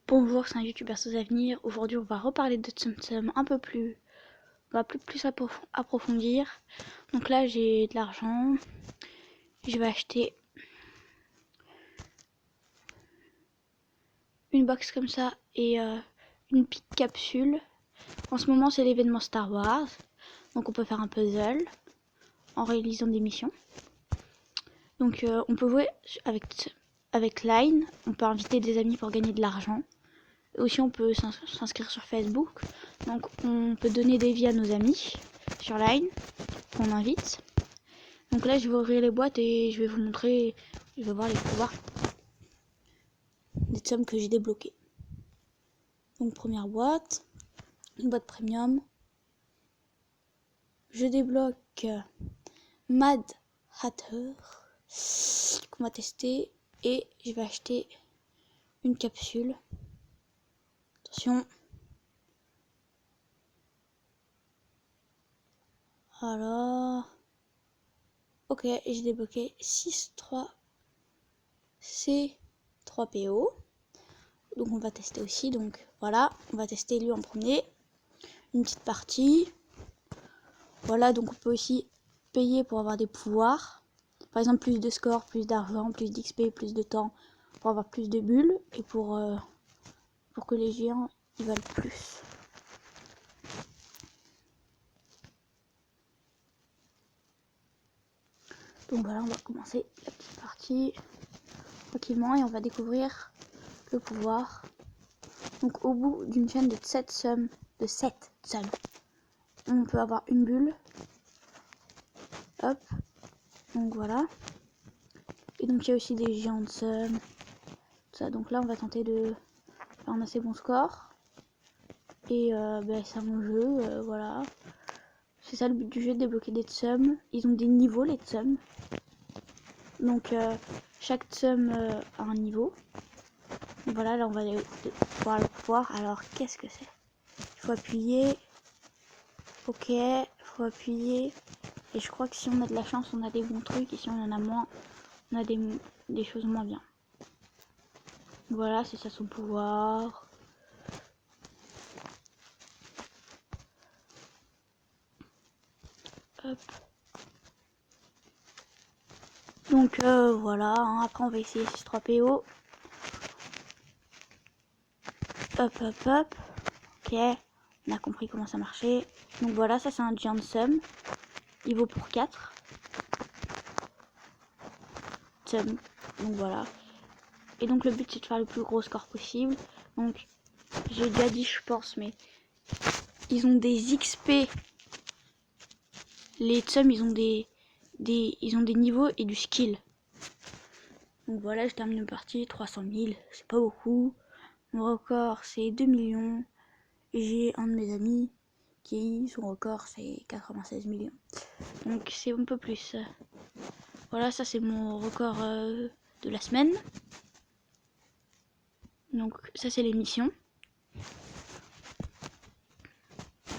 Bonjour, c'est un youtubeur sans avenir. Aujourd'hui, on va reparler de Tsum Tsum un peu plus. On va plus approfondir. Donc là, j'ai de l'argent. Je vais acheter une box comme ça et une petite capsule. En ce moment, c'est l'événement Star Wars. Donc on peut faire un puzzle en réalisant des missions. Donc on peut jouer avec Line. On peut inviter des amis pour gagner de l'argent. Aussi on peut s'inscrire sur Facebook, donc on peut donner des vies à nos amis sur Line qu'on invite. Donc là je vais ouvrir les boîtes et je vais vous montrer, je vais voir les pouvoirs des sommes que j'ai débloquées. Donc première boîte, une boîte premium. Je débloque Mad Hatter qu'on va tester et je vais acheter une capsule. Attention. Alors, ok, j'ai débloqué 6-3 C3PO. Donc on va tester aussi. Donc voilà, on va tester lui en premier. Une petite partie. Voilà, donc on peut aussi payer pour avoir des pouvoirs. Par exemple, plus de score, plus d'argent, plus d'XP, plus de temps pour avoir plus de bulles et pour que les géants ils valent plus. Donc voilà, on va commencer la petite partie tranquillement et on va découvrir le pouvoir. Donc au bout d'une chaîne de 7 sommes, on peut avoir une bulle. Hop, donc voilà. Et donc il y a aussi des géants de sommes. Ça, donc là on va tenter de faire un assez bon score. Et c'est un jeu, voilà. C'est ça le but du jeu, de débloquer des tsums. Ils ont des niveaux les tsums. Donc chaque tsum a un niveau. Donc voilà, là on va voir le pouvoir. Alors qu'est-ce que c'est? Il faut appuyer. Ok, il faut appuyer. Et je crois que si on a de la chance, on a des bons trucs. Et si on en a moins, on a des choses moins bien. Voilà, c'est ça son pouvoir. Hop. Donc voilà, hein. Après on va essayer 6-3PO. Hop, hop, hop. Ok, on a compris comment ça marchait. Donc voilà, ça c'est un Giant Sum. Il vaut pour 4. Sum. Donc voilà. Et donc le but c'est de faire le plus gros score possible. Donc j'ai déjà dit je pense, mais ils ont des XP. Les Tsum ils ont ils ont des niveaux et du skill. Donc voilà, je termine une partie, 300 000, c'est pas beaucoup. Mon record c'est 2 millions. Et j'ai un de mes amis qui, son record c'est 96 millions. Donc c'est un peu plus. Voilà, ça c'est mon record de la semaine. Donc ça c'est les missions.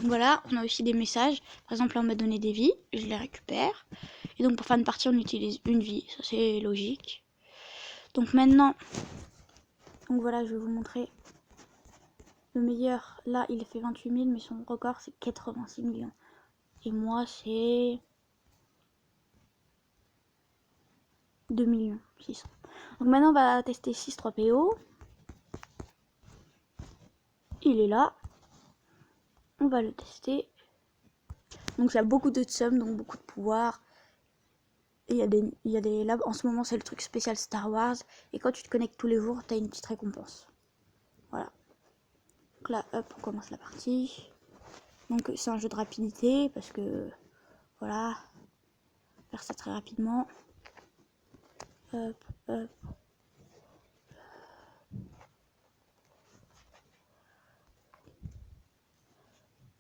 Voilà, on a aussi des messages. Par exemple, là on m'a donné des vies, je les récupère. Et donc pour faire une partie, on utilise une vie, ça c'est logique. Donc maintenant, donc voilà, je vais vous montrer le meilleur. Là, il a fait 28 000, mais son record c'est 86 millions. Et moi, c'est 2 millions 600. Donc maintenant, on va tester 6-3PO. Il est là. On va le tester. Donc ça a beaucoup de sommes, donc beaucoup de pouvoir. Et il y a des labs. En ce moment, c'est le truc spécial Star Wars. Et quand tu te connectes tous les jours, tu as une petite récompense. Voilà. Donc là, hop, on commence la partie. Donc c'est un jeu de rapidité parce que voilà, faire ça très rapidement. Hop, hop.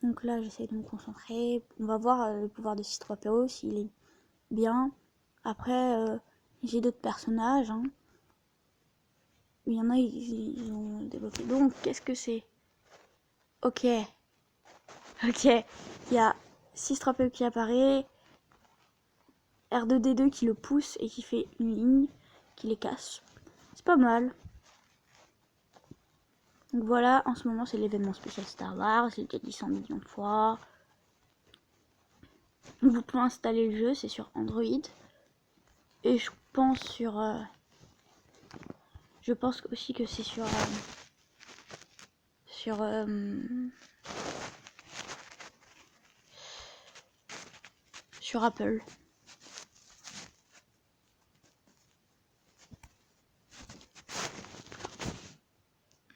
Donc là, j'essaie de me concentrer. On va voir le pouvoir de 6-3PO s'il est bien. Après, j'ai d'autres personnages. Hein. Il y en a, ils ont débloqué. Donc, qu'est-ce que c'est? Ok. Ok. Il y a 6-3PO qui apparaît. R2D2 qui le pousse et qui fait une ligne qui les casse. C'est pas mal. Donc voilà, en ce moment c'est l'événement spécial Star Wars, je l'ai déjà dit 100 millions de fois. Vous pouvez installer le jeu, c'est sur Android. Et je pense aussi que c'est sur Apple.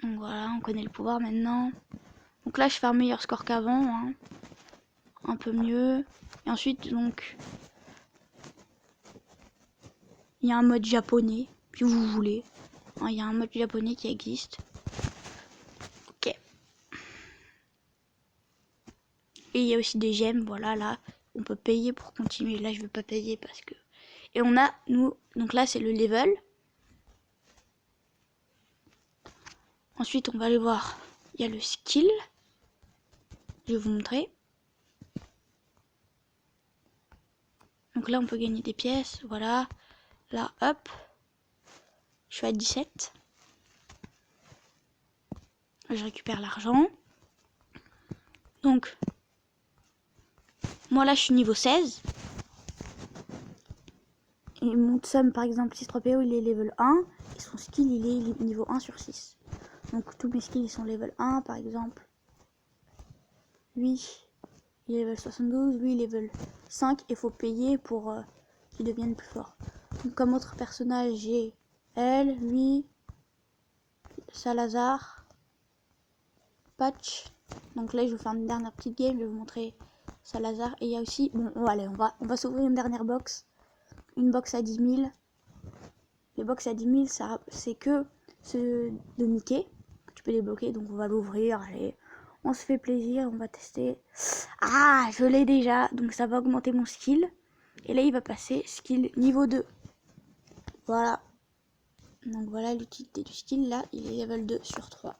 Donc voilà, on connaît le pouvoir maintenant. Donc là je fais un meilleur score qu'avant, hein. Un peu mieux. Et ensuite donc il y a un mode japonais, si vous voulez. Il y a un mode japonais qui existe. Ok. Et il y a aussi des gemmes, voilà, là, on peut payer pour continuer. Là, je veux pas payer parce que... Et on a, nous, donc là, c'est le level. Ensuite, on va aller voir, il y a le skill. Je vais vous montrer. Donc là, on peut gagner des pièces, voilà. Là, hop, je suis à 17. Je récupère l'argent. Donc, moi là, je suis niveau 16. Et mon Tsum, par exemple, 6-3PO, il est level 1. Et son skill, il est niveau 1 sur 6. Donc, tous mes skills, ils sont level 1, par exemple. Lui, il est level 72. Lui, il est level 5. Il faut payer pour qu'il devienne plus fort. Donc, comme autre personnage, j'ai elle, lui, Salazar, Patch. Donc là, je vais faire une dernière petite game. Je vais vous montrer Salazar. Et il y a aussi... Bon, allez, on va s'ouvrir une dernière box. Une box à 10 000. Les box à 10 000, c'est que ceux de Mickey que tu peux débloquer. Donc on va l'ouvrir. Allez, on se fait plaisir. On va tester. Ah, je l'ai déjà. Donc ça va augmenter mon skill. Et là, il va passer skill niveau 2. Voilà. Donc voilà l'utilité du skill. Là, il est level 2 sur 3.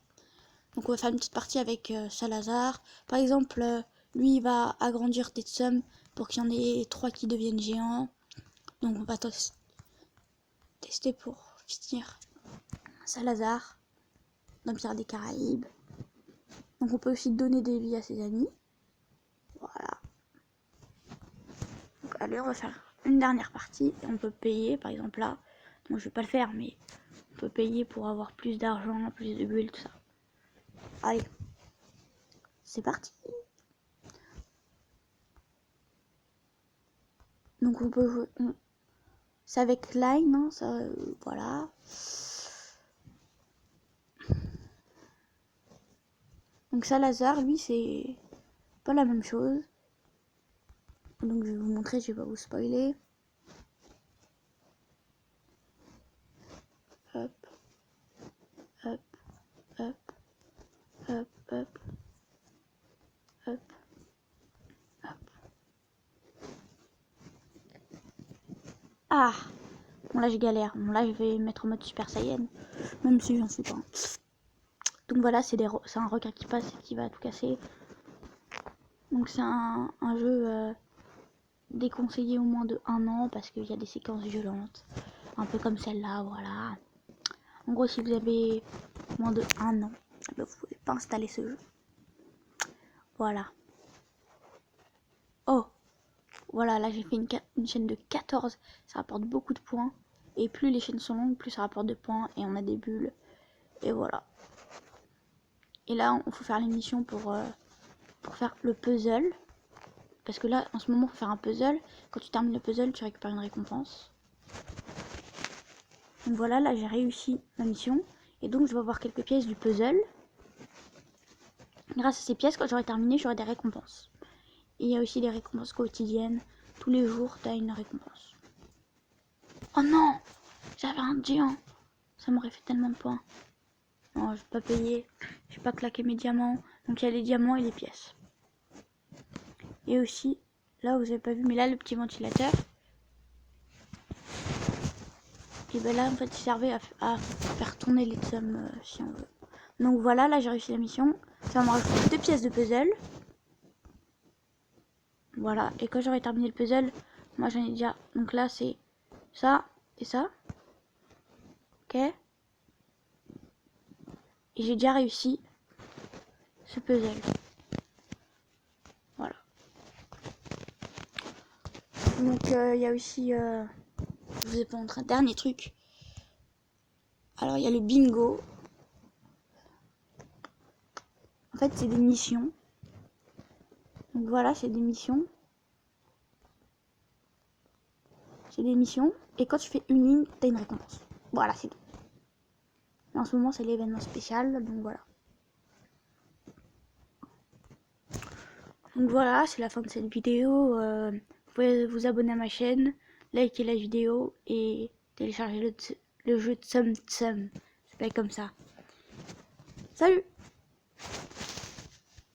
Donc on va faire une petite partie avec Salazar. Par exemple, lui, il va agrandir des Tsum pour qu'il y en ait 3 qui deviennent géants. Donc on va tester pour finir Salazar, l'Empire des Caraïbes. Donc on peut aussi donner des vies à ses amis. Voilà. Donc allez, on va faire une dernière partie. Et on peut payer, par exemple là. Moi je vais pas le faire, mais on peut payer pour avoir plus d'argent, plus de bulles, tout ça. Allez, c'est parti. Donc on peut jouer... C'est avec Line, hein, ça, voilà. Donc Salazar, lui, c'est pas la même chose. Donc je vais vous montrer, je vais pas vous spoiler. Hop, hop, hop, hop, hop, hop, hop. Ah, bon là je galère. Bon là je vais mettre en mode Super Saiyan, même si j'en suis pas. Donc voilà, c'est un requin qui passe et qui va tout casser. Donc c'est un jeu déconseillé au moins de 1 an parce qu'il y a des séquences violentes. Un peu comme celle-là, voilà. En gros, si vous avez moins de 1 an, vous pouvez pas installer ce jeu. Voilà. Oh, voilà, là j'ai fait une chaîne de 14. Ça rapporte beaucoup de points. Et plus les chaînes sont longues, plus ça rapporte de points. Et on a des bulles. Et voilà. Et là, il faut faire les missions pour faire le puzzle. Parce que là, en ce moment, il faut faire un puzzle. Quand tu termines le puzzle, tu récupères une récompense. Donc voilà, là j'ai réussi ma mission. Et donc je vais avoir quelques pièces du puzzle. Grâce à ces pièces, quand j'aurai terminé, j'aurai des récompenses. Et il y a aussi des récompenses quotidiennes. Tous les jours, tu as une récompense. Oh non, j'avais un géant. Ça m'aurait fait tellement de points. Non, je vais pas payer. Je vais pas claquer mes diamants. Donc il y a les diamants et les pièces. Et aussi, là vous avez pas vu, mais là le petit ventilateur. Et ben là en fait il servait à faire tourner les Tsum si on veut. Donc voilà, là j'ai réussi la mission. Ça va me rajouter 2 pièces de puzzle. Voilà, et quand j'aurai terminé le puzzle, moi j'en ai déjà. Donc là c'est ça et ça. Ok. Et j'ai déjà réussi ce puzzle. Voilà. Donc il y a aussi, je vous ai pas montré un dernier truc. Alors il y a le bingo. En fait c'est des missions. Donc voilà, c'est des missions. C'est des missions. Et quand tu fais une ligne, t'as une récompense. Voilà, c'est tout. Et en ce moment c'est l'événement spécial, donc voilà. Donc voilà, c'est la fin de cette vidéo. Vous pouvez vous abonner à ma chaîne, liker la vidéo et télécharger le jeu Tsum Tsum. C'est pas comme ça. Salut!